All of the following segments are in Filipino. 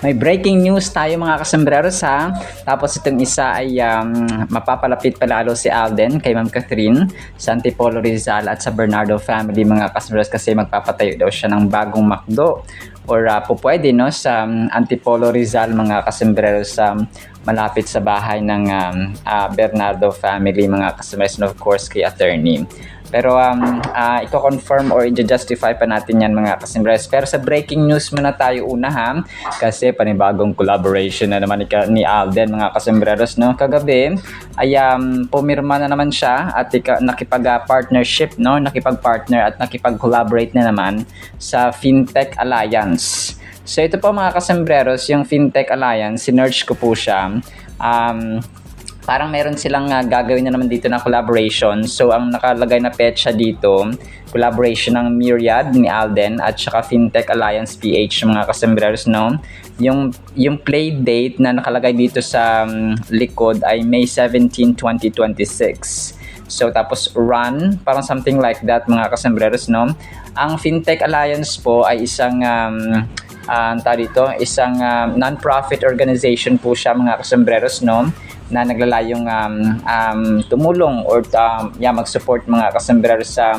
May breaking news tayo mga kasambreros ha. Tapos itong isa ay mapapalapit palalo si Alden kay Ma'am Catherine sa Antipolo Rizal at sa Bernardo family mga kasambreros kasi magpapatayo daw siya ng bagong McDo or pupwede no sa Antipolo Rizal mga kasambreros sa malapit sa bahay ng Bernardo family mga kasambreros and of course kay attorney. Pero i-confirm or i-justify pa natin yan mga kasimbres. Pero sa breaking news muna tayo una ha. Kasi panibagong collaboration na naman ni Alden mga kasimbreros. No? Kagabi ay pumirma na naman siya at nakipag-partnership, no? Nakipag-partner at nakipag-collaborate na naman sa Fintech Alliance. So ito po mga kasembreros, yung Fintech Alliance, sinerch ko po siya. Parang meron silang gagawin na naman dito na collaboration. So ang nakalagay na petsa dito, collaboration ng Myriad ni Alden at saka Fintech Alliance PH mga kasembreros, no? Yung play date na nakalagay dito sa likod ay May 17, 2026. So tapos run, parang something like that mga kasembreros, no? Ang Fintech Alliance po ay isang isang non-profit organization po siya mga kasembreros, no? Na naglalayong tumulong or mag-support mga kasembreros sa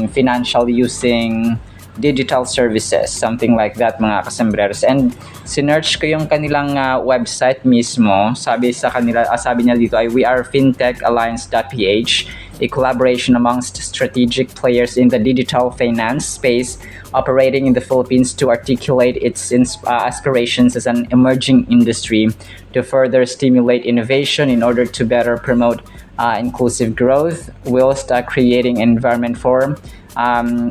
financial using digital services, something like that mga kasembreros. And sinearch ko yung kanilang website mismo. Sabi niya dito ay we are fintechalliance.ph, a collaboration amongst strategic players in the digital finance space operating in the Philippines to articulate its aspirations as an emerging industry, to further stimulate innovation in order to better promote inclusive growth whilst creating an environment for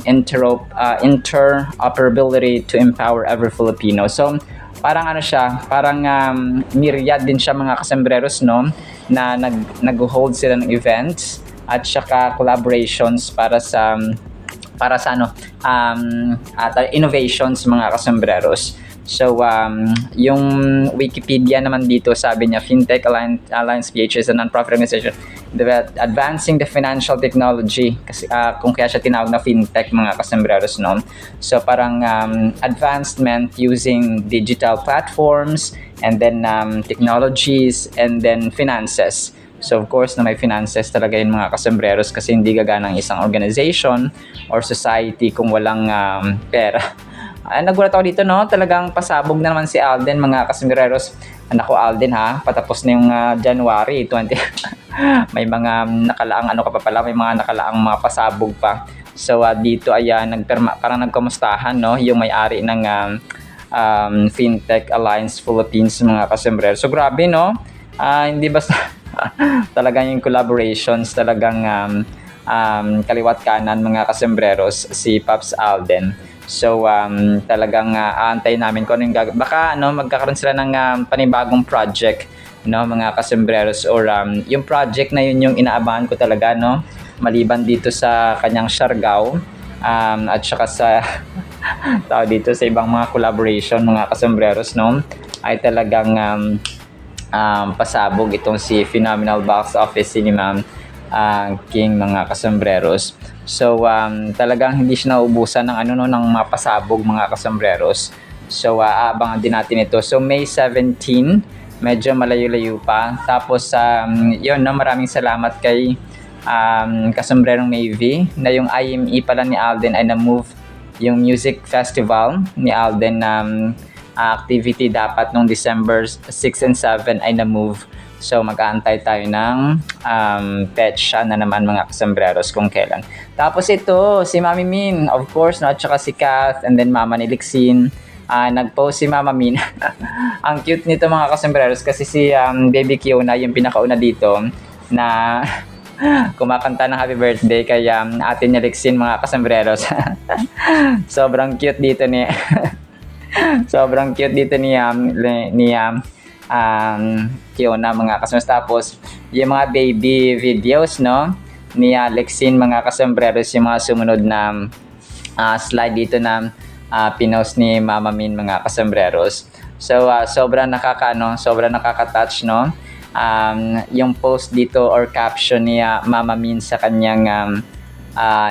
interoperability to empower every Filipino. So parang parang myriad din siya mga kasembreros, no, na nag-hold sila ng events at saka collaborations para sa innovations mga kasembreros. So yung Wikipedia naman dito sabi niya Fintech Alliance PH is a non-profit organization advancing the financial technology, kasi kung kaya siya tinawag na fintech mga kasembreros, no? So parang advancement using digital platforms and then technologies and then finances. So of course na may finances talaga yun mga kasembreros kasi hindi gagana ng isang organization or society kung walang pera. Nagulat ako dito, no? Talagang pasabog na naman si Alden mga kasembreros. Anak ko Alden ha, patapos na yung January 20. May mga nakalaang may mga nakalaang mga pasabog pa. So dito ay parang nagkamustahan, no? Yung may-ari ng Fintech Alliance Philippines mga kasembreros. So grabe, no? Hindi basta talagang yung collaborations talagang kaliwat kanan mga kasembreros si Pops Alden. So talagang aantayin namin kung ano yung baka magkakaroon sila ng panibagong project, no mga kasembreros, or yung project na yun yung inaabangan ko talaga, no, maliban dito sa kanyang Siargao at saka sa dito sa ibang mga collaboration mga kasembreros, no, ay talagang pasabog itong si Phenomenal Box Office Cinema King mga kasembreros. So talagang hindi siya naubusan ng ng mga pasabog mga kasembreros. So aabangan din natin ito. So May 17, medyo malayo-layo pa. Tapos yun, no, maraming salamat kay Kasombrerong Navy na yung IME pala ni Alden ay na-move yung music festival ni Alden na activity dapat nung December 6 and 7 ay na-move. So mag-aantay tayo ng petsa na naman mga kasembreros kung kailan. Tapos ito, si Mami Min, of course, no, at saka si Kath, and then Mama ni Lixin. Nag-post si Mama Min. Ang cute nito mga kasembreros kasi si Baby Kiona yung pinakauna dito na kumakanta ng happy birthday kay ate ni Lixin mga kasembreros. Sobrang cute dito ni Kiona mga kasembreros. Tapos yung mga baby videos, no, ni Lexin mga kasembreros, yung mga sumunod na slide dito na pinost ni Mama Min mga kasembreros. So sobrang nakaka-touch, no, yung post dito or caption ni Mama Min sa kanyang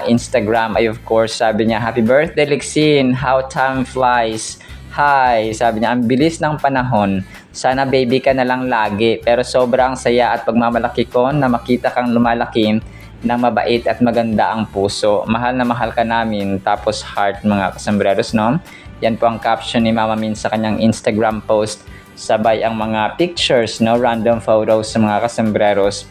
Instagram ay of course sabi niya, "Happy birthday Lexin, how time flies. Hi, sabi niya, ang bilis ng panahon. Sana baby ka na lang lagi. Pero sobrang saya at pagmamalaki ko na makita kang lumalaki ng mabait at maganda ang puso. Mahal na mahal ka namin. Tapos heart mga kasambreros, no? Yan po ang caption ni Mama Min sa kanyang Instagram post. Sabay ang mga pictures, no? Random photos sa mga kasambreros.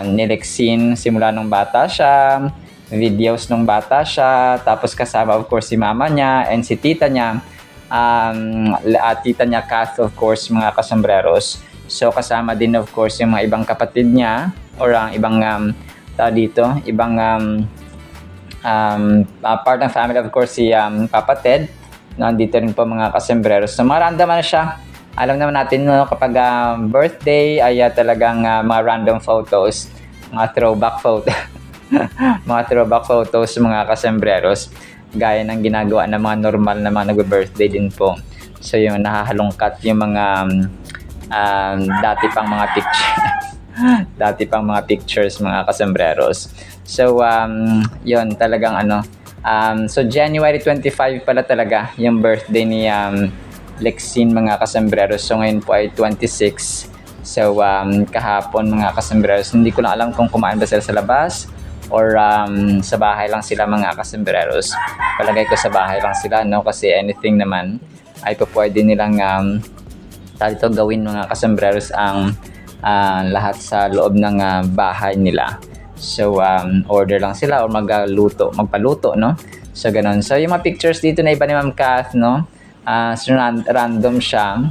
Ni Lexine simula nung bata siya, videos nung bata siya, tapos kasama of course si mama niya and si tita niya. Tita niya Kath of course mga kasambreros. So kasama din of course yung mga ibang kapatid niya or ang ibang ibang part ng family of course si Papa Ted. Nandito rin po mga kasambreros. So marandam na siya. Alam naman natin no, kapag birthday ay talagang mga random photos, mga throwback photo. Mga throwback photos mga kasambreros. Gaya ng ginagawa ng mga normal na mga nag-birthday din po. So yung nahahalungkat yung mga dati pang mga picture dati pang mga pictures mga kasambreros. So yun talagang so January 25 pala talaga yung birthday ni Lexine mga kasambreros. So ngayon po ay 26. So kahapon mga kasambreros, hindi ko lang alam kung kumain ba sila sa labas or sa bahay lang sila mga kasambreros. Palagay ko sa bahay lang sila, no? Kasi anything naman ay pwede nilang gawin mga kasambreros ang lahat sa loob ng bahay nila. So order lang sila or magpaluto, no? So ganun. So yung mga pictures dito na iba ni Ma'am Kath, no? So random siya.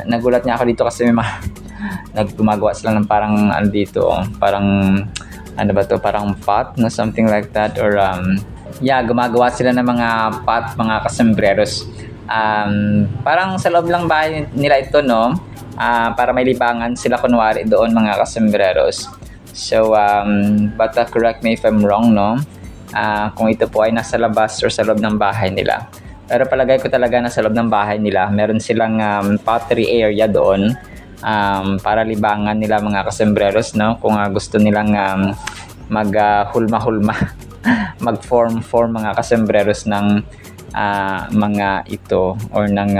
Nagulat niya ako dito kasi may mga gumagawa sila ng parang parang parang pot no, something like that, or gumagawa sila ng mga pot mga kasambreros. Parang sa loob lang bahay nila ito, no? Para may libangan sila kunwari doon mga kasambreros. So but correct me if I'm wrong, no? Kung ito po ay nasa labas or sa loob ng bahay nila. Pero palagay ko talaga nasa loob ng bahay nila. Meron silang pottery area doon. Para libangan nila mga kasambreros, no? Kung gusto nilang maghulma-hulma mag-form mga kasambreros ng mga ito or ng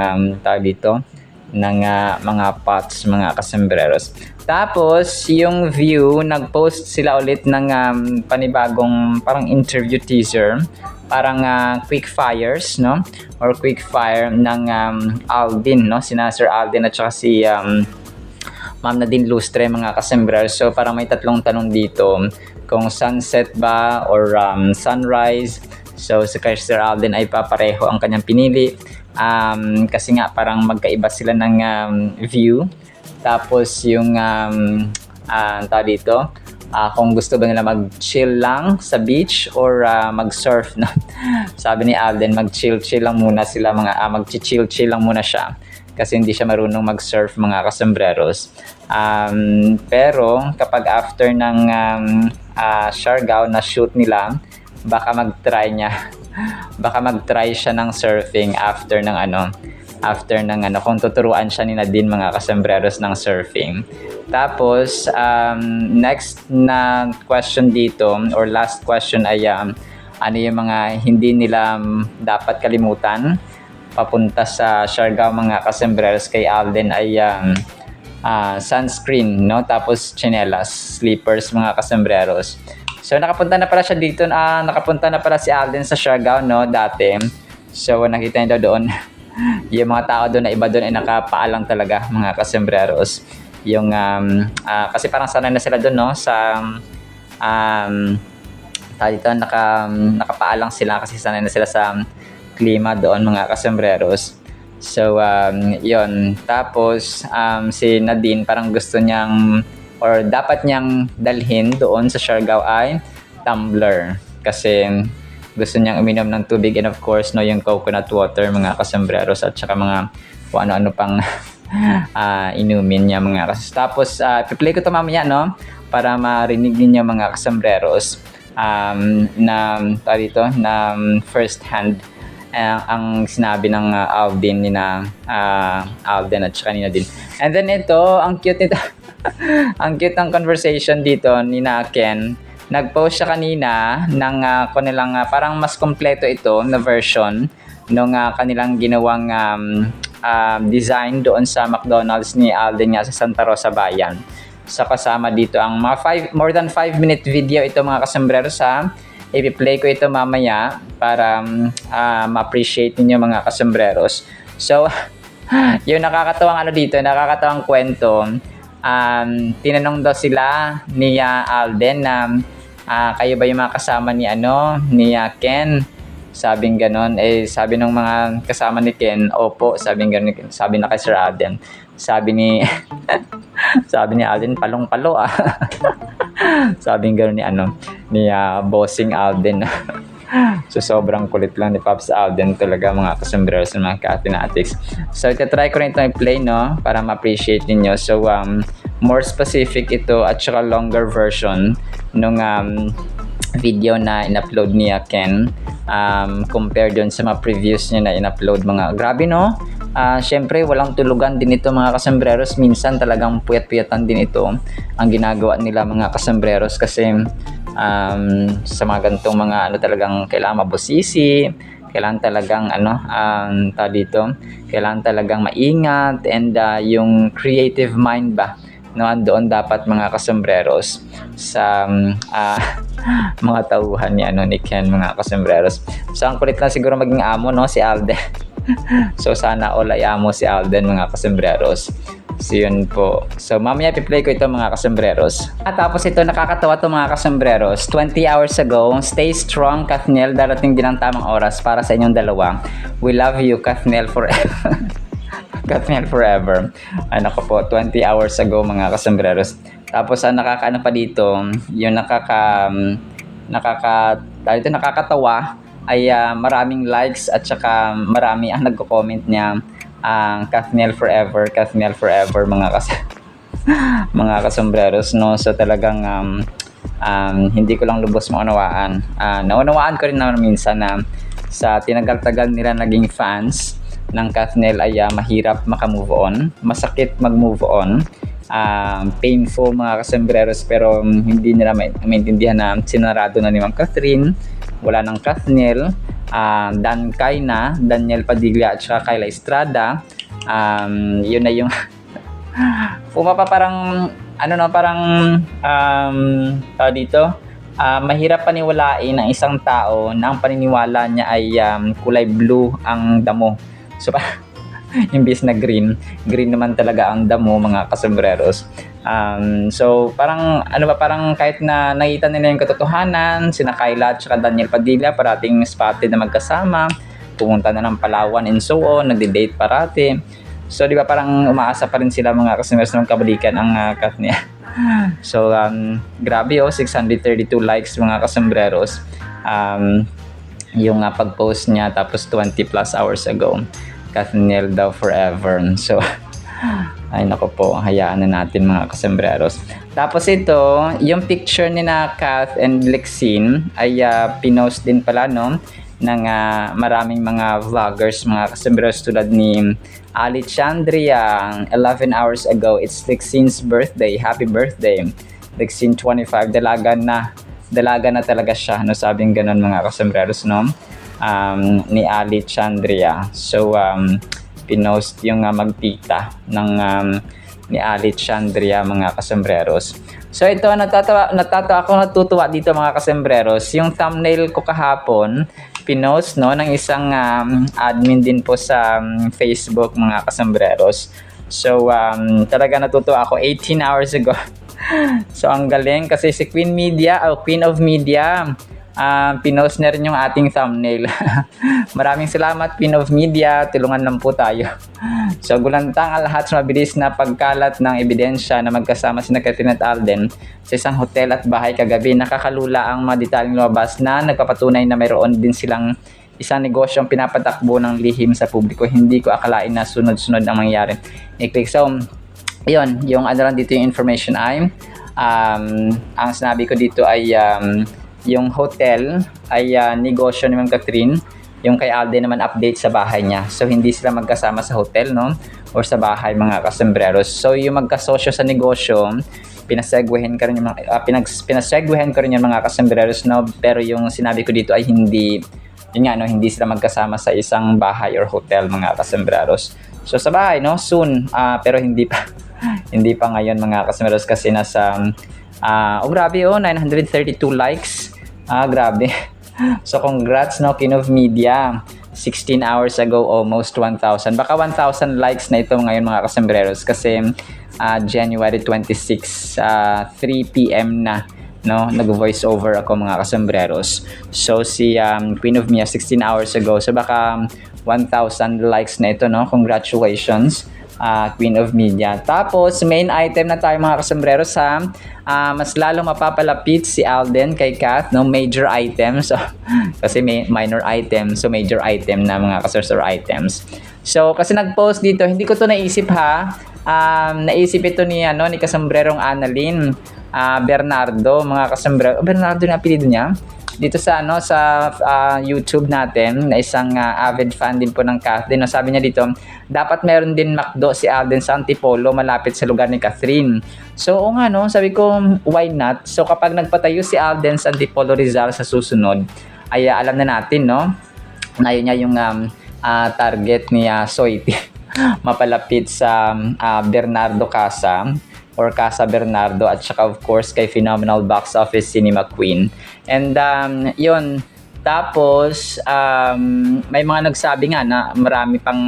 ng mga pots mga kasambreros. Tapos yung View nag-post sila ulit ng panibagong parang interview teaser, parang quick fires, no? Or quick fire ng Aldin, no? Sina Sir Aldin at saka si Ma'am Nadine Lustre mga kasambreros. So parang may tatlong tanong dito kung sunset ba or sunrise. So si Sir Alden ay papareho ang kanyang pinili kasi nga parang magkaiba sila ng view. Tapos yung kung gusto ba nila mag-chill lang sa beach or mag-surf, no? Sabi ni Alden, mag-chill lang muna sila, mag-chill lang muna siya kasi hindi siya marunong mag-surf mga kasambreros. Pero kapag after ng Siargao na shoot nila, baka mag-try siya ng surfing after ng kung tuturuan siya ni Nadine mga kasambreros ng surfing. Tapos next na question dito or last question ay ano yung mga hindi nila dapat kalimutan papunta sa Siargao mga kasambreros kay Alden ay sunscreen, no? Tapos chinelas, slippers mga kasambreros. So nakapunta na pala siya dito, nakapunta na pala si Alden sa Siargao, no, dati. So nakita niyo doon yung mga tao doon na iba doon ay nakapaalang talaga mga kasambreros. Yung kasi parang sanay na sila doon, no, sa dito nakapaalang sila kasi sanay na sila sa klima doon mga kasambreros. So yon. Tapos si Nadine parang gusto niyang or dapat niyang dalhin doon sa Siargao ay tumbler kasi gusto niyang uminom ng tubig and of course, no, yung coconut water mga kasambreros at saka mga kung ano-ano pang inumin niya mga kasambreros. Tapos i-play ko to mamaya, no, para marinig niyo mga kasambreros na first hand ang sinabi ng Alden Alden at saka ni Nadine. And then ito, ang cute nito. Ang cute ng conversation dito ni Ken. Nag-post siya kanina ng kanilang parang mas kompleto ito na version nung kanilang ginawang design doon sa McDonald's ni Alden nga sa Santa Rosa Bayan. So kasama dito ang mga more than 5-minute video ito mga kasombrero sa i-play ko ito mamaya para ma-appreciate niyo mga kasambreros. So, yung nakakatawang dito, nakakatawang kwento, tinanong daw sila ni Alden na kayo ba yung mga kasama ni Ken? Sabing ganon, sabi ng mga kasama ni Ken, opo, sabing ganon, sabi na kay Sir Alden. Sabi ni Alden, palong-palo sabing ganon ni Bossing Alden. So sobrang kulit lang ni Pops Alden talaga mga kasambreros ng mga ka-Athenatics. So itatry ko rin itong i-play para ma-appreciate niyo. So more specific ito at saka longer version nung video na in-upload ni Ken compared doon sa mga previous niya na in-upload. Mga grabe syempre walang tulugan din ito mga kasambreros. Minsan talagang puyat-puyatan din ito ang ginagawa nila mga kasambreros kasi sa mga ganitong mga talagang kailangan mabusisi, kailangan talagang kailangan talagang maingat and yung creative mind ba andoon dapat mga kasambreros sa mga tauhan ni Ken mga kasambreros. So ang kulit lang siguro maging amo si Alden. So sana all ay amo si Alden mga kasambreros. So yun po. So mamaya i-play ko ito mga kasambreros. At tapos ito nakakatawa to mga kasambreros. 20 hours ago, stay strong Kathniel, darating din ang tamang oras para sa inyong dalawa. We love you Kathniel forever. Kathniel forever. Ay nako po, 20 hours ago mga kasambreros. Tapos nakakaano pa dito, yung nakakatawa ay maraming likes at saka marami ang nagko-comment niya Kathniel forever mga kasambreros so talagang hindi ko lang lubos maunawaan. Naunawaan ko rin naman minsan na sa tinagal-tagal nila naging fans ng Kathniel ay mahirap makamove on, masakit mag-move on, painful mga kasambreros, pero hindi nila maintindihan na sinarado na ni Ma'am Catherine, wala ng Kathniel. Dan Kayna, Daniel Padilla at saka Kayla Estrada, yun na yung parang mahirap paniwalain ng isang tao na ang paniniwala niya ay kulay blue ang damo. So imbis na green naman talaga ang damo mga kasambreros. So parang parang kahit na nakita nila yung katotohanan, sina Kayla at saka Daniel Padilla parating spotted na magkasama, pumunta na ng Palawan and so on, nagde-date parati. So di ba parang umaasa pa rin sila mga kasambreros na magkabalikan ang Kathniel. So grabe 632 likes mga kasambreros yung pag-post niya, tapos 20 plus hours ago. Kathniel daw forever. So ay nako po, hayaan na natin mga kasambreros. Tapos ito, yung picture ni na Kath and Lexine ay pinost din pala ng maraming mga vloggers mga kasambreros tulad ni Ali Chandria. 11 hours ago, it's Lexine's birthday. Happy birthday Lexine 25. Dalaga na talaga siya, sabing ganun mga kasambreros ni Ali Chandria. So pinost yung magtita ng ni Ali Chandria mga kasambreros. So ito, natutuwa dito mga kasambreros. Yung thumbnail ko kahapon, pinost ng isang admin din po sa Facebook mga kasambreros. So talaga natutuwa ako 18 hours ago. So ang galing kasi si Queen of Media, pinost na rin yung ating thumbnail. Maraming salamat Queen of Media, tulungan lang po tayo. So gulantang ang lahat sa mabilis na pagkalat ng ebidensya na magkasama sina Catherine at Alden sa isang hotel at bahay kagabi. Nakakalula ang mga detalyeng lumabas na nagpapatunay na mayroon din silang isang negosyong pinapatakbo ng lihim sa publiko. Hindi ko akalain na sunod-sunod ang mangyayari. I-click. So yun, yung lang dito yung information ay ang sinabi ko dito ay yung hotel ay negosyo ni Ma'am Catherine. Yung kay Alden naman update sa bahay niya. So hindi sila magkasama sa hotel or sa bahay mga kasambreros. So yung magkasosyo sa negosyo, pinasegwehan ko rin yung mga kasambreros pero yung sinabi ko dito ay hindi yun nga, no, hindi sila magkasama sa isang bahay or hotel, mga kasembreros. So sa bahay, no, soon, pero hindi pa hindi pa ngayon, mga kasembreros, kasi nasa oh grabe, 932 likes. Grabe. So congrats, no, King of Media. 16 hours ago, almost 1,000. Baka 1,000 likes na ito ngayon, mga kasembreros, kasi January 26, 3 p.m. na, no, nag-voice over ako, mga kasembreros. So si Queen of Mia 16 hours ago. So baka 1,000 likes na ito, no. Congratulations, Queen of Media. Tapos main item na tayo, mga kasembreros, ha. Mas lalo mapapalapit si Alden kay Kath, no, major items. So, kasi may minor item, so major item na, mga kasembreros, items. So kasi nag-post dito, hindi ko to naisip, ha. Naisip ito ni kasombrerong Annalyn Bernardo, mga kasombrero. Bernardo na apelyido niya. Dito sa YouTube natin, na isang avid fan din po ng Kath din. No, sabi niya dito, dapat meron din McDo si Alden sa Antipolo, malapit sa lugar ni Catherine. So oo nga, no, sabi ko, why not? So kapag nagpatayo si Alden sa Antipolo Rizal sa susunod, ay alam na natin, no, na yun niya yung target ni Soiti mapalapit sa Bernardo Casa or Casa Bernardo, at saka of course kay Phenomenal Box Office Cinema Queen. And yun, tapos may mga nagsabi nga na marami pang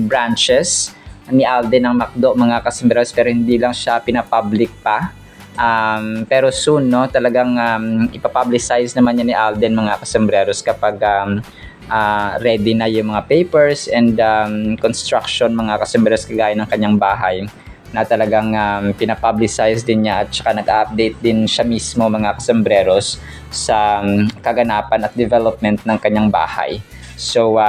branches ni Alden ng McDo, mga kasembreros, pero hindi lang siya pinapublic pa. Pero soon, no, talagang ipapublicize naman niya ni Alden, mga kasembreros, kapag ready na yung mga papers and construction, mga kasembreros, kagaya ng kanyang bahay, na talagang pinapublicize din niya, at saka nag-update din siya mismo, mga kasembreros, sa kaganapan at development ng kanyang bahay. So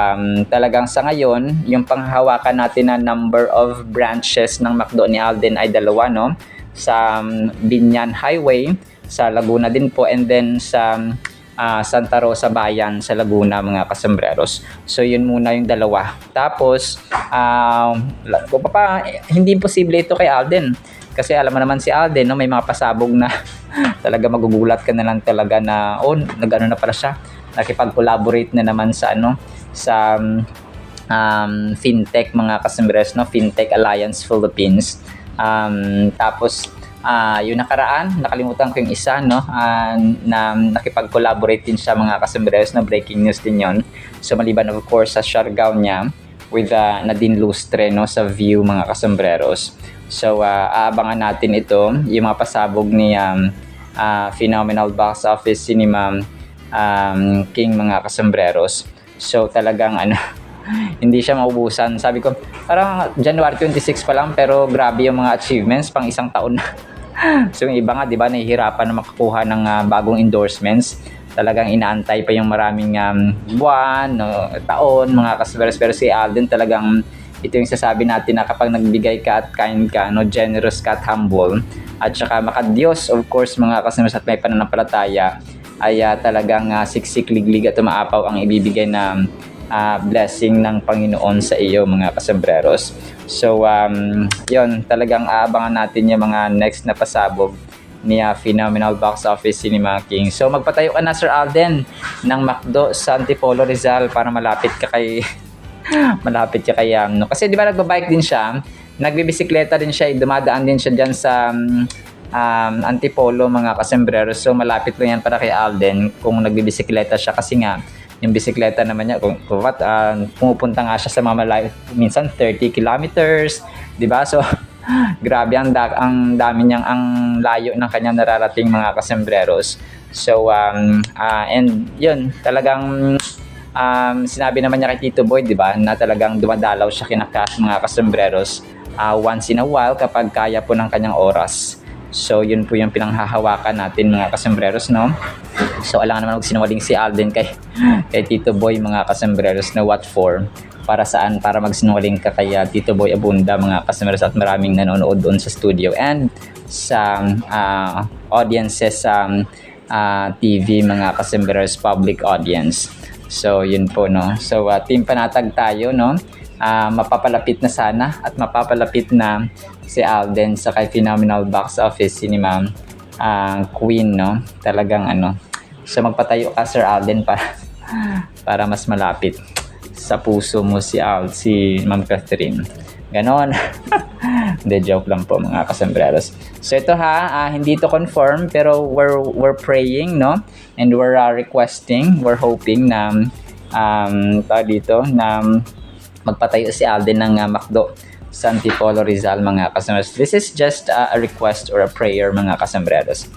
talagang sa ngayon, yung panghahawakan natin na number of branches ng McDo ni Alden ay 2, no, sa Binyan Highway sa Laguna din po, and then sa Santa Rosa Bayan sa Laguna, mga kasembreros. So yun muna yung 2. Tapos hindi imposible ito kay Alden, kasi alam mo naman si Alden, no, may mga pasabog na talaga magugulat ka na lang talaga na nag-ano na pala siya, nakipag-collaborate na naman sa sa fintech, mga kasembreros, no, Fintech Alliance Philippines. Tapos yung nakaraan, nakalimutan ko yung isa, no, na nakipag-collaborate din siya, mga kasembreros, na breaking news din yon. So maliban of course sa Siargao niya with Nadine Lustre, no, sa View, mga kasembreros. So aabangan natin ito, yung mga pasabog ni Phenomenal Box Office Cinema King, mga kasembreros. So talagang hindi siya maubusan. Sabi ko, parang January 26 pa lang, pero grabe yung mga achievements pang isang taon na. So yung iba nga, di ba, nahihirapan na makakuha ng bagong endorsements. Talagang inaantay pa yung maraming buwan, no, taon, mga kasembreros. Pero si Alden, talagang ito yung sasabi natin, na kapag nagbigay ka at kind ka, no, generous ka at humble, at saka makadiyos, of course, mga kasembreros, at may pananampalataya, ay talagang siksik, liglig at umaapaw ang ibibigay na blessing ng Panginoon sa iyo, mga kasembreros. So yun, talagang aabangan natin yung mga next na pasabog ni Phenomenal Box Office Cinema King. So magpatayo ka na, Sir Alden, ng McDo sa Antipolo Rizal para malapit ka kay no? Kasi di ba nagbabike din siya, nagbibisikleta din siya, dumadaan din siya dyan sa Antipolo, mga kasembreros. So malapit lang yan para kay Alden kung nagbibisikleta siya, kasi nga yung bisikleta naman niya, pumupunta nga siya sa mga malayo, minsan 30 kilometers, di ba? So grabe ang dami niyang, ang layo ng kanyang nararating, mga kasembreros. So and yun, talagang sinabi naman niya kay Tito Boy, di ba, na talagang dumadalaw siya kina Kath, mga kasembreros, once in a while kapag kaya po ng kanyang oras. So yun po yung pinanghahawakan natin, mga kasembreros, no? So alangan naman magsinungaling si Alden kay Tito Boy, mga kasembreros, na what for? Para saan? Para magsinungaling ka kay Tito Boy Abunda, mga kasembreros, at maraming nanonood doon sa studio and sa audiences sa TV, mga kasembreros, public audience. So yun po, no? So team panatag tayo, no? Mapapalapit na sana, at mapapalapit na si Alden sa kay Phenomenal Box Office Cinema Queen, no? Talagang so magpatayo ka, Sir Alden, para para mas malapit sa puso mo si Ma'am Catherine. Ganon. Hindi, joke lang po mga kasambreros. So ito hindi to confirm pero we're praying, no? And we're requesting, we're hoping na na magpatayo si Alden ng McDo sa Antipolo Rizal mga kasambreros. This is just a request or a prayer mga kasambreros.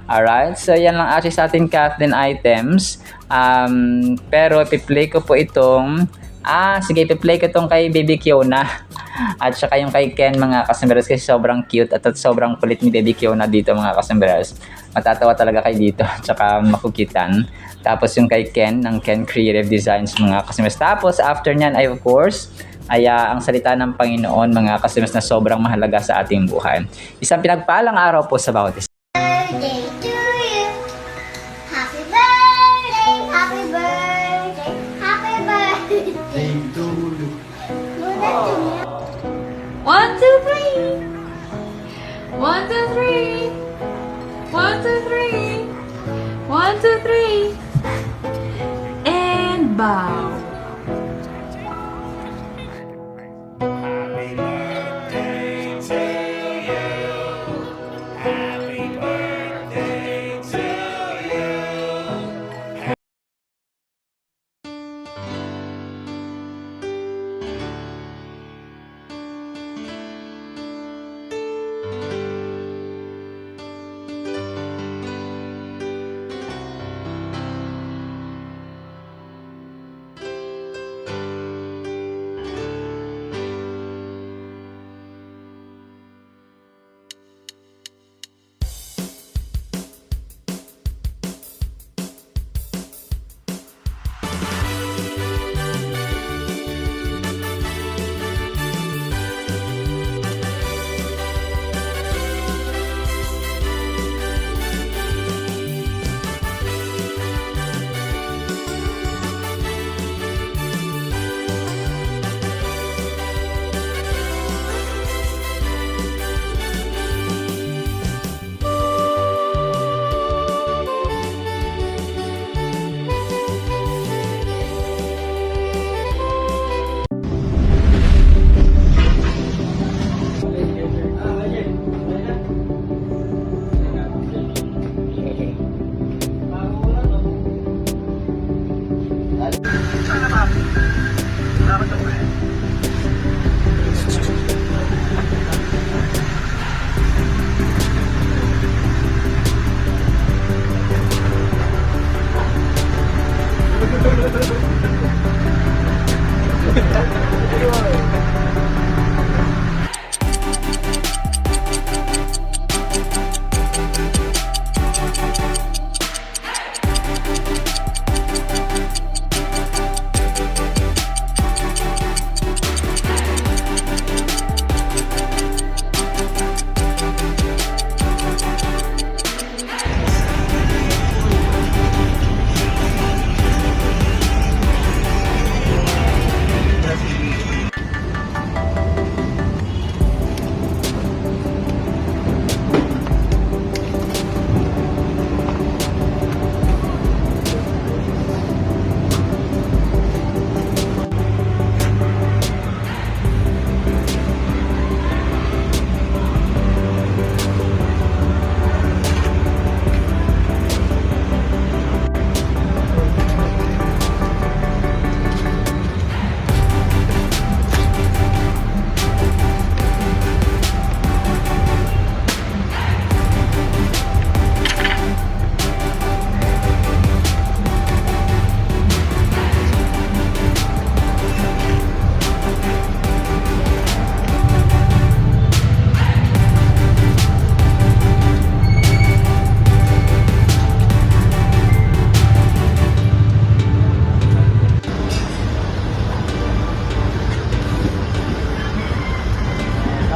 Alright, so yan lang actually sa ating Kathleen items. Pero ipi-play ko po itong sige, ipi-play ko itong kay Baby Kiona at saka yung kay Ken mga kasambreros kasi sobrang cute at sobrang kulit ni Baby Kiona dito mga kasambreros. Matatawa talaga kayo dito at saka makukitan. Tapos yung kay Ken ng Ken Creative Designs mga kasambreros. Tapos after nyan ay of course ang salita ng Panginoon mga kasambreros na sobrang mahalaga sa ating buhay. Isang pinagpalang araw po sa bawat isa. Birthday to you. Happy birthday, happy birthday, happy birthday to you. One, two, three. 1, 2, 3. 1, 2, 3. 1, 2, 3. And bow. Happy birthday to you. Happy birthday to you.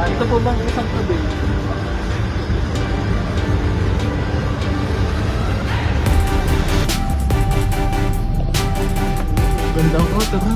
Ito po bang isang tabi? Gandang auto ha?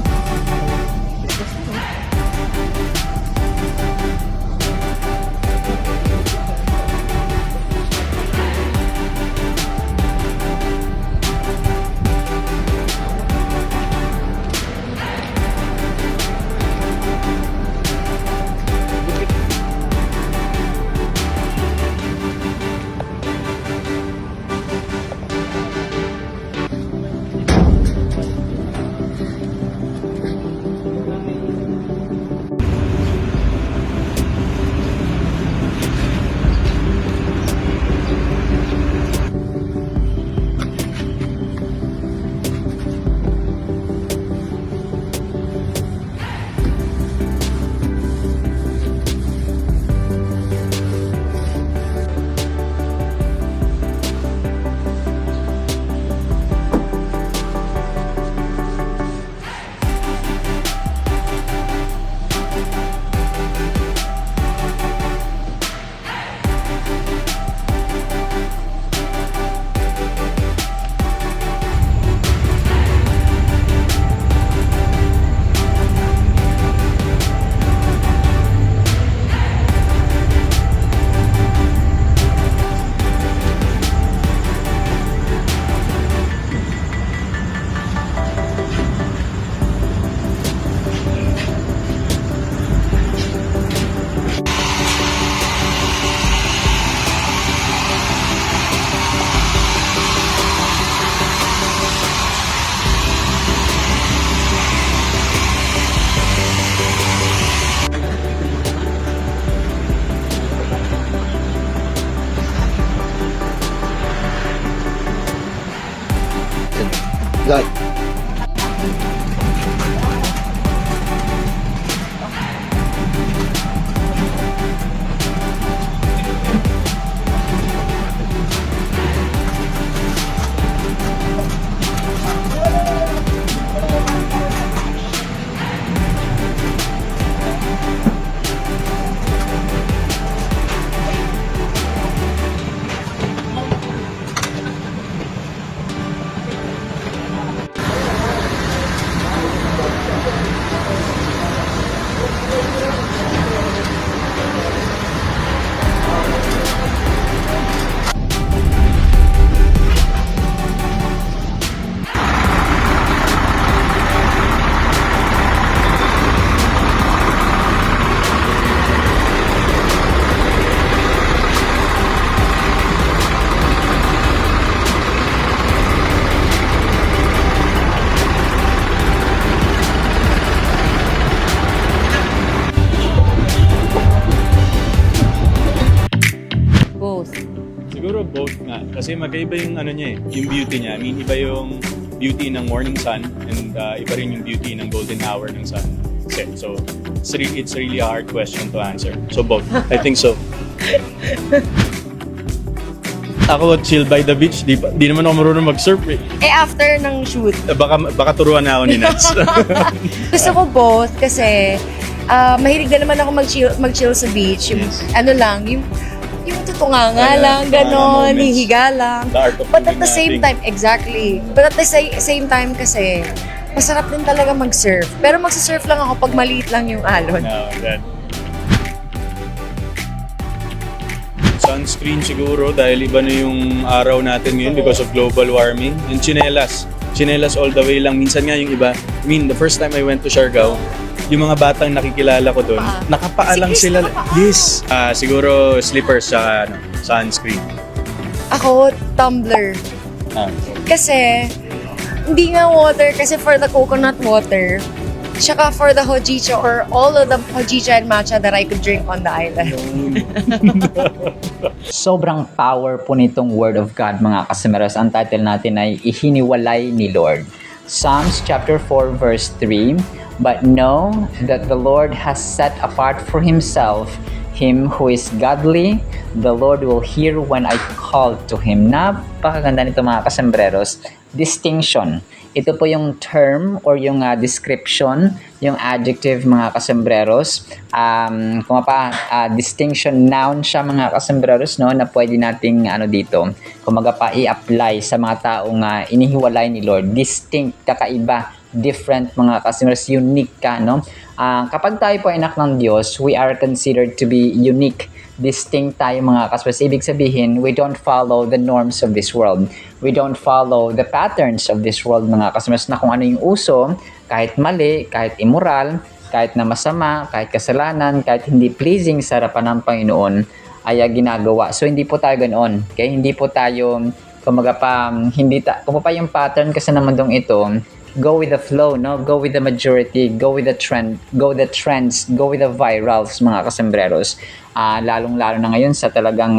nga. Kasi magkaiba yung ano niya yung beauty niya. I mean, iba yung beauty ng morning sun and iba rin yung beauty ng golden hour ng sunset. So, it's really a hard question to answer. So, both. I think so. Ako, chill by the beach. Di naman ako marunong mag-surf eh. After ng shoot, Baka turuan na ako ni Nats. gusto ko both kasi mahilig na naman ako mag-chill sa beach. Yung, Yes. ano lang, yung tutunganga Ayan, lang, mga ganon, moments. hihiga lang. The art of But at doing the same nothing. time, exactly. But at the same time kasi, masarap din talaga mag-surf. Pero magsasurf lang ako pag maliit lang yung alon. No, that. Sunscreen siguro dahil iba na yung araw natin ngayon because of global warming. And chinelas. Chinelas all the way lang. Minsan nga yung iba, I mean, the first time I went to Siargao, yung mga batang nakikilala ko doon, Paa. nakapaa lang Si Chris, sila. nakapaa. Yes. Siguro slippers sa sunscreen. Ako, tumbler. Ah, Kasi, hindi nga water kasi for the coconut water, tsaka for the hojicha or all of the hojicha and matcha that I could drink on the island. Sobrang power po nitong Word of God, mga kasameros. Ang title natin ay Ihiniwalay ni Lord. Psalms chapter 4 verse 3, "But know that the Lord has set apart for himself him who is godly. The Lord will hear when I call to him." Napakaganda nito, mga kasambreros. Distinction. Ito po yung term or yung description, yung adjective, mga kasambreros. Distinction noun siya, mga kasambreros, no, na pwede nating dito, kumaga pa i-apply sa mga taong inihiwalay ni Lord. Distinct, kakaiba, different, mga kasambreros, unique ka, no? Kapag tayo po anak ng Diyos, we are considered to be unique. Distinct tayo, mga kasambreros. Ibig sabihin, we don't follow the norms of this world. We don't follow the patterns of this world, mga kasambreros, na kung ano yung uso, kahit mali, kahit immoral, kahit na masama, kahit kasalanan, kahit hindi pleasing sa harapan ng Panginoon, ay ginagawa. So, hindi po tayo ganoon. Okay? Hindi po tayo, kung pa yung pattern kasi ng mundong ito, go with the flow, no? Go with the majority, go with the trend, go with the trends, go with the virals, mga kasambreros. Lalong-lalo na ngayon sa talagang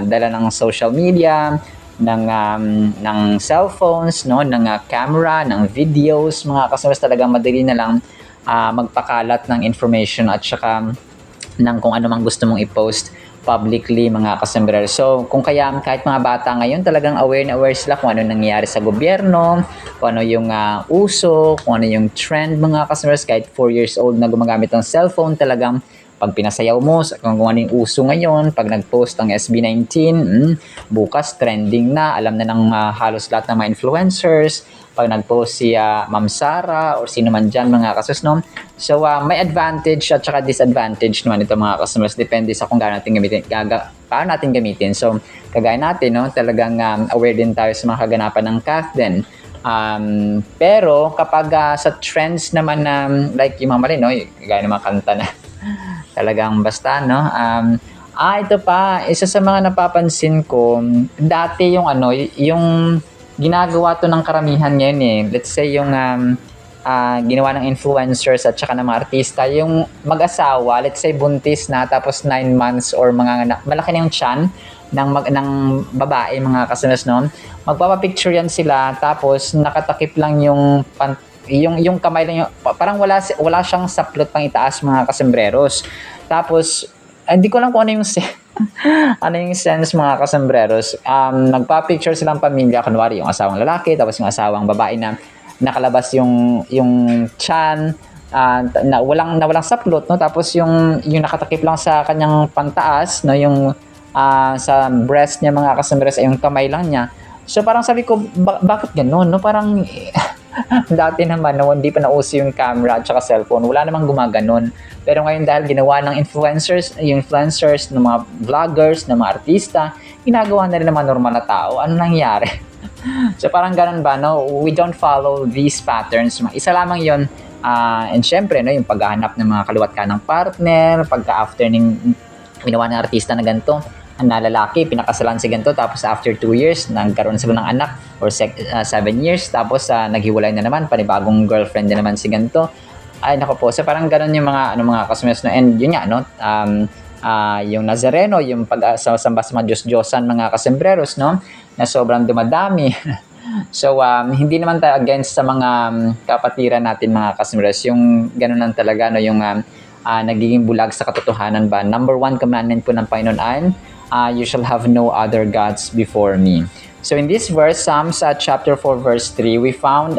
dala ng social media, ng cellphones, no, ng camera, ng videos, mga kasambreros, talagang madali na lang magpakalat ng information at saka ng kung ano mang gusto mong i-post publicly, mga kasambreros. So, kung kaya kahit mga bata ngayon, talagang aware sila kung ano nangyayari sa gobyerno, kung ano yung uso, kung ano yung trend, mga kasambreros. Kahit 4 years old na gumagamit ng cellphone, talagang pag pinasayaw mo, kung ano yung uso ngayon, pag nag-post ang SB19, bukas trending na, alam na ng halos lahat ng mga influencers. Pag nag-post si Ma'am Sara or sino man dyan, mga kasus, no? So, may advantage at saka disadvantage naman ito, mga customers. Depende sa kung paano natin gamitin. So, kagaya natin, no? Talagang aware din tayo sa mga kaganapan ng Cathden. Pero, kapag sa trends naman na, like yung mga mali, no? Kagaya ng mga kanta na talagang basta, no? Ito pa, isa sa mga napapansin ko, dati yung yung ginagawa to ng karamihan ngayon eh. Let's say yung ginawa ng influencers at saka ng mga artista, yung mag-asawa, let's say buntis na tapos 9 months or malaki na yung tiyan ng babae, mga kasunas, no? Magpapapicture yan sila tapos nakatakip lang yung kamay lang yung, parang wala siyang saplot pang itaas, mga kasembreros. Tapos hindi ko lang kung ano yung sense, mga kasembreros. Nagpa-picture silang pamilya, kunwari yung asawang lalaki, tapos yung asawang babae na nakalabas yung tiyan, na walang saplot, no? Tapos yung nakatakip lang sa kanyang pantaas, no? Yung sa breast niya, mga kasembreros, ay yung kamay lang niya. So parang sabi ko, bakit gano'n, no? Parang dati naman, no, hindi pa nauso yung camera at saka cellphone, wala namang gumaganon. Pero ngayon, dahil ginawa ng influencers, ng mga vloggers, ng mga artista, ginagawa na rin ng mga normal na tao. Ano nangyari? So parang ganun ba, no? We don't follow these patterns. Isa lamang yon. And syempre, no, yung paghahanap ng mga kaliwat ka ng partner, pagka-after ng ginawa ng artista na ganito, na lalaki, pinakasalan si ganito, tapos after 2 years, nagkaroon sila ng anak, or 7 years, tapos naghiwalay na naman, panibagong girlfriend na naman si ganito. Ay, nako po. So, parang ganun yung mga customers, no? And yun nga, no? yung Nazareno, yung pagsasamba sa mga Diyos-Diyosan, mga kasembreros, no? Na sobrang dumadami. So, hindi naman tayo against sa mga kapatiran natin, mga kasembreros. Yung ganun lang talaga, no? Yung nagiging bulag sa katotohanan ba. Number 1 commandment po ng Panginoon ay, you shall have no other gods before me. So in this verse, Psalms chapter 4 verse 3, we find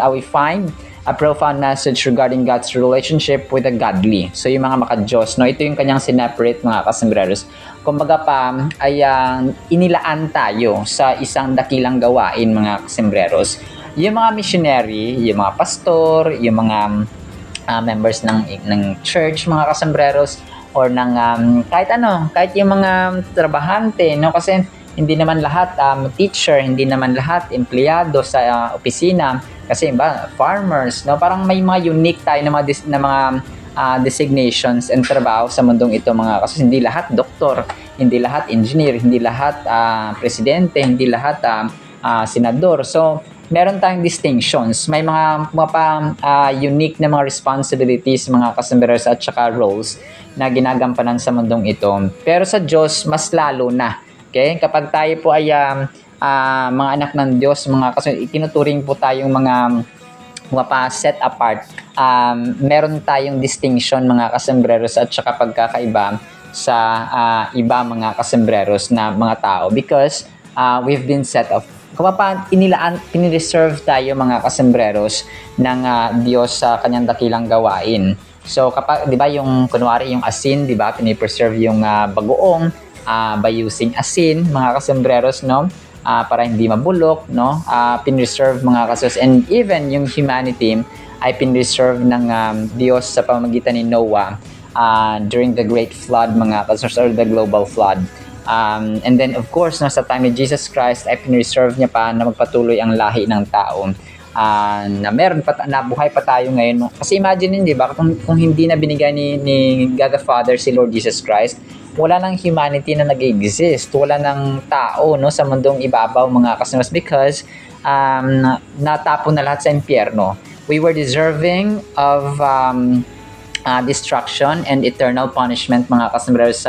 a profound message regarding God's relationship with the godly. So yung mga maka-Diyos, no, ito yung kanyang sineparate, mga kasembreros. Kumbaga pa ay inilaan tayo sa isang dakilang gawain, mga kasembreros. Yung mga missionary, yung mga pastor, yung mga members ng church, mga kasembreros, or ng kahit yung mga trabahante, no, kasi hindi naman lahat teacher, hindi naman lahat empleyado sa opisina, kasi iba farmers, no, parang may mga unique tayo na mga designations and trabaho sa mundong ito, mga kasi hindi lahat doktor, hindi lahat engineer, hindi lahat presidente, hindi lahat senador. So meron tayong distinctions, may mga unique na mga responsibilities, mga kasembreros, at saka roles na ginagampanan sa mundong ito. Pero sa Diyos, mas lalo na. Okay? Kapag tayo po ay mga anak ng Diyos, mga kasembreros, ikinuturing po tayong mga set apart. Meron tayong distinction, mga kasembreros, at saka pagkakaiba sa iba, mga kasembreros na mga tao, because we've been set off. Pinireserve tayo, mga kasembreros, ng Diyos sa kanyang dakilang gawain. So kapag, di ba, yung kunwari yung asin, di ba, pinipreserve yung bagoong by using asin, mga kasembreros, no, para hindi mabulok, no, pinireserve, mga kasembreros. And even yung humanity ay pinireserve ng Diyos sa pamamagitan ni Noah during the great flood, mga kasembreros, or the global flood. And then of course, no, sa time ni Jesus Christ ay pinireserve niya pa na magpatuloy ang lahi ng tao. Na meron pa, na buhay pa tayo ngayon. Kasi imagine, di ba, kung hindi na binigay ni God the Father si Lord Jesus Christ, wala nang humanity na nag-exist, wala nang tao, no, sa mundong ibabaw, mga kasembreros, because natapon na lahat sa impyerno. We were deserving of destruction and eternal punishment, mga kasembreros,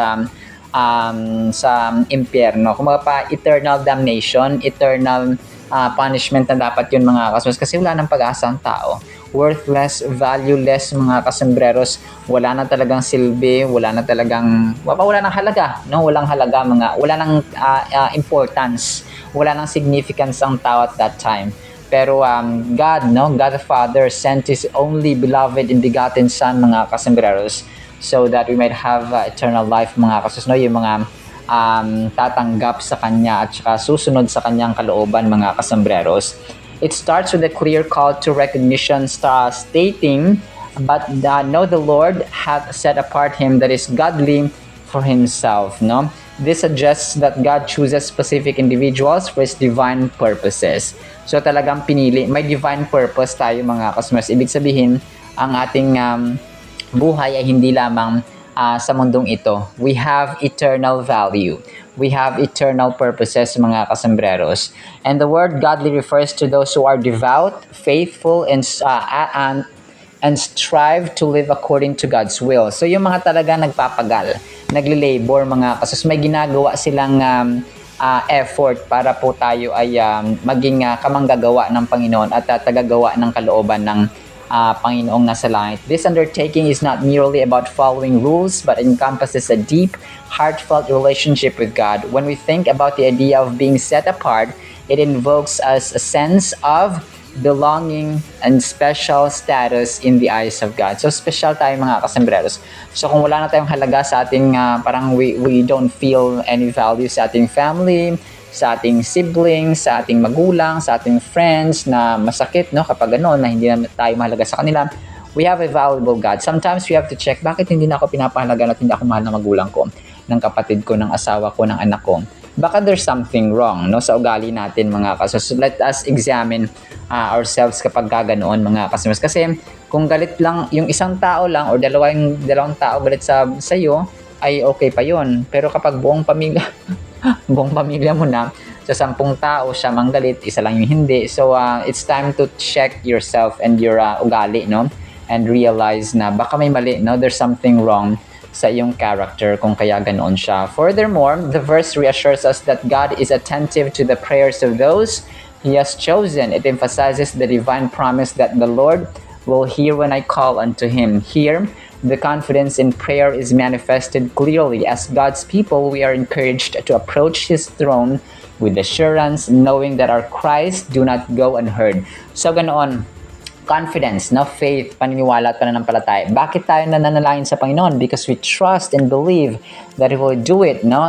sa impyerno. Kung pa eternal damnation, eternal punishment na dapat yun, mga kasembreros, kasi wala nang pag-asa ang tao. Worthless, valueless, mga kasembreros, wala na talagang silbi, wala na talagang, wala nang halaga, no? Walang halaga, wala nang importance, wala nang significance ang tao at that time. Pero God, no, God the Father sent His only beloved and begotten Son, mga kasembreros, so that we might have eternal life, mga kasembreros, no? Yung mga tatanggap sa Kanya at saka susunod sa Kanyang kalooban, mga kasembreros. It starts with a clear call to recognition, stating, "But know the Lord hath set apart him that is godly for himself." No? This suggests that God chooses specific individuals for His divine purposes. So talagang pinili, may divine purpose tayo, mga kasembreros. Ibig sabihin, ang ating buhay ay hindi lamang sa mundong ito. We have eternal value. We have eternal purposes, mga kasembreros. And the word godly refers to those who are devout, faithful, and strive to live according to God's will. So yung mga talaga nagpapagal, nagle-labor, mga kasembreros, may ginagawa silang effort para po tayo ay maging kamanggagawa ng Panginoon at tagagawa ng kalooban ng Panginoong nasa langit. This undertaking is not merely about following rules, but encompasses a deep, heartfelt relationship with God. When we think about the idea of being set apart, it invokes us a sense of belonging and special status in the eyes of God. So special tayo, mga kasembreros. So kung wala na tayong halaga sa ating, parang we don't feel any value sa ating family, sa ating siblings, sa ating magulang, sa ating friends, na masakit, no, kapag gano'n, na hindi na tayo mahalaga sa kanila. We have a valuable God. Sometimes we have to check, bakit hindi na ako pinapahalaga at hindi ako mahal ng magulang ko, ng kapatid ko, ng asawa ko, ng anak ko? Baka there's something wrong, no, sa ugali natin, mga kasembreros. So let us examine ourselves kapag ganoon, mga kasembreros. Kasi kung galit lang yung isang tao lang or dalawang tao galit sa iyo, ay okay pa yon. Pero kapag buong pamilya mo na, sa 10 tao siya manggalit, isa lang yung hindi. So it's time to check yourself and your ugali, no, and realize na baka may mali, no, there's something wrong sa iyong character kung kaya ganoon siya. Furthermore, the verse reassures us that God is attentive to the prayers of those He has chosen. It emphasizes the divine promise that the Lord will hear when I call unto Him. Here, the confidence in prayer is manifested clearly. As God's people, we are encouraged to approach His throne with assurance, knowing that our cries do not go unheard. So ganoon, confidence, no, faith, paniniwala at pananampalataya. Bakit tayo nananalangin sa Panginoon? Because we trust and believe that He will do it, no?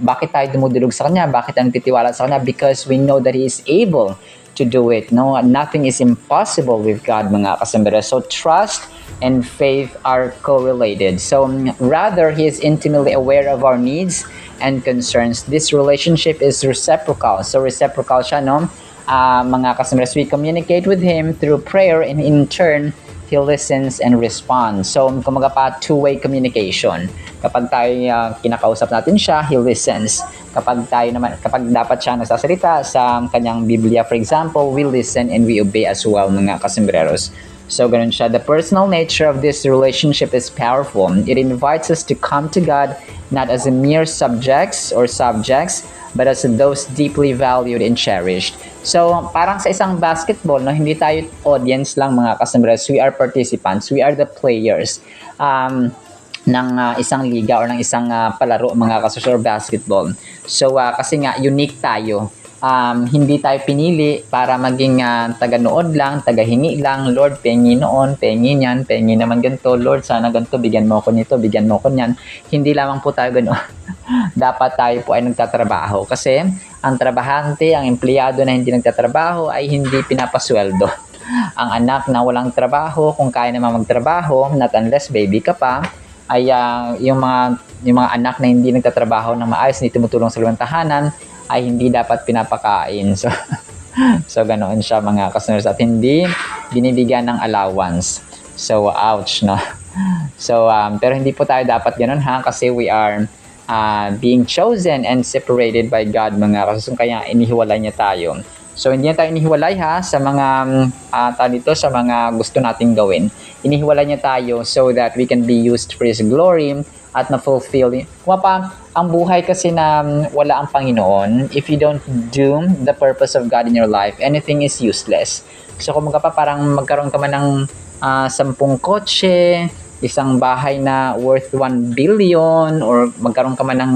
Bakit tayo dumudulog sa Kanya? Bakit tayo nagtitiwala sa Kanya? Because we know that He is able to do it, no? Nothing is impossible with God, mga kasambere. So trust and faith are correlated. So rather, He is intimately aware of our needs and concerns. This relationship is reciprocal. So reciprocal siya, no? Mga kasamaras, we communicate with Him through prayer, and in turn, He listens and responds. So, kumaga pa, two-way communication. Kapag tayo kinakausap natin siya, He listens. Kapag dapat siya nagsasalita sa kanyang Biblia, for example, we listen and we obey as well, mga kasambreros. So, ganun siya. The personal nature of this relationship is powerful. It invites us to come to God not as a mere subjects, but as those deeply valued and cherished. So, parang sa isang basketball, no, hindi tayo audience lang, mga kasambres. We are participants. We are the players ng isang liga or ng isang palaro, mga kasosyo, basketball. So, kasi nga, unique tayo. Hindi tayo pinili para maging taga-nood lang, taga-hingi lang. Lord, pengi noon, pengi niyan, pengi naman ganito. Lord, sana ganito, bigyan mo ko nito, bigyan mo ko niyan. Hindi lamang po tayo ganoon. Dapat tayo po ay nagtatrabaho. Kasi ang trabahante, ang empleyado na hindi nagtatrabaho ay hindi pinapasweldo. Ang anak na walang trabaho, kung kaya naman magtrabaho, not unless baby ka pa, ay yung mga anak na hindi nagtatrabaho ng maayos, hindi tumutulong sa lumang tahanan, ay hindi dapat pinapakain. So ganoon siya, mga kasunod, at hindi binibigyan ng allowance. So ouch, no? So pero hindi po tayo dapat ganoon, ha, kasi we are being chosen and separated by God, mga kasunod, kaya inihiwalay niya tayo. So hindi niya tayo inihiwalay, ha, sa mga sa mga gusto nating gawin. Inihiwalay niya tayo so that we can be used for His glory at na-fulfill. Ang buhay kasi na wala ang Panginoon, if you don't do the purpose of God in your life, anything is useless. So kung parang magkaroon ka man ng 10 kotse, isang bahay na worth 1 billion, or magkaroon ka man ng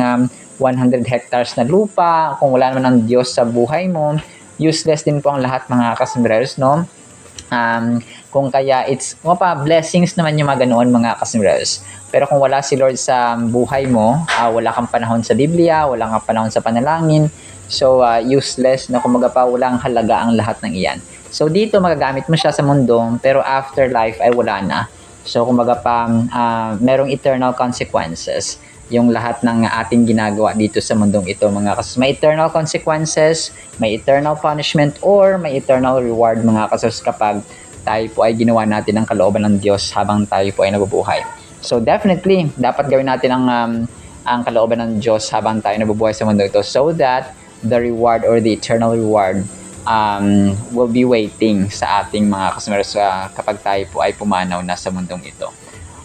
100 hectares na lupa, kung wala naman ang Diyos sa buhay mo, useless din po ang lahat, mga kasimbrers, no? Kung kaya blessings naman yung mga ganoon, mga kasimbrers. Pero kung wala si Lord sa buhay mo, wala kang panahon sa Biblia, wala kang panahon sa panalangin, so useless, na kumaga pa, walang halaga ang lahat ng iyan. So dito magagamit mo siya sa mundo, pero after life ay wala na. So kumaga pa, merong eternal consequences yung lahat ng ating ginagawa dito sa mundong ito, mga kasus. May eternal consequences, may eternal punishment, or may eternal reward, mga kasus, kapag tayo po ay ginawa natin ang kalooban ng Diyos habang tayo po ay nabubuhay. So definitely, dapat gawin natin ang kalooban ng Diyos habang tayo nabubuhay sa mundo ito, so that the reward or the eternal reward will be waiting sa ating mga customers kapag tayo po ay pumanaw na sa mundong ito.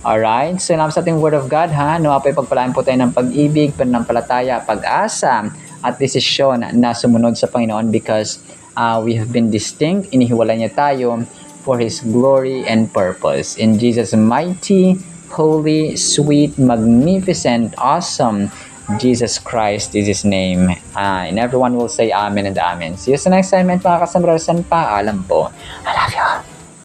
Alright, so salamat sa ating Word of God, ha. Nawapay pagpalain po tayo ng pag-ibig, pananampalataya, pag-asa, at desisyon na sumunod sa Panginoon, because we have been distinct, inihiwalay niya tayo for His glory and purpose. In Jesus' mighty, holy, sweet, magnificent, awesome Jesus Christ is His name. And everyone will say Amen and Amen. See you sa next segment, mga kasambarasan. Paalam po. I love you.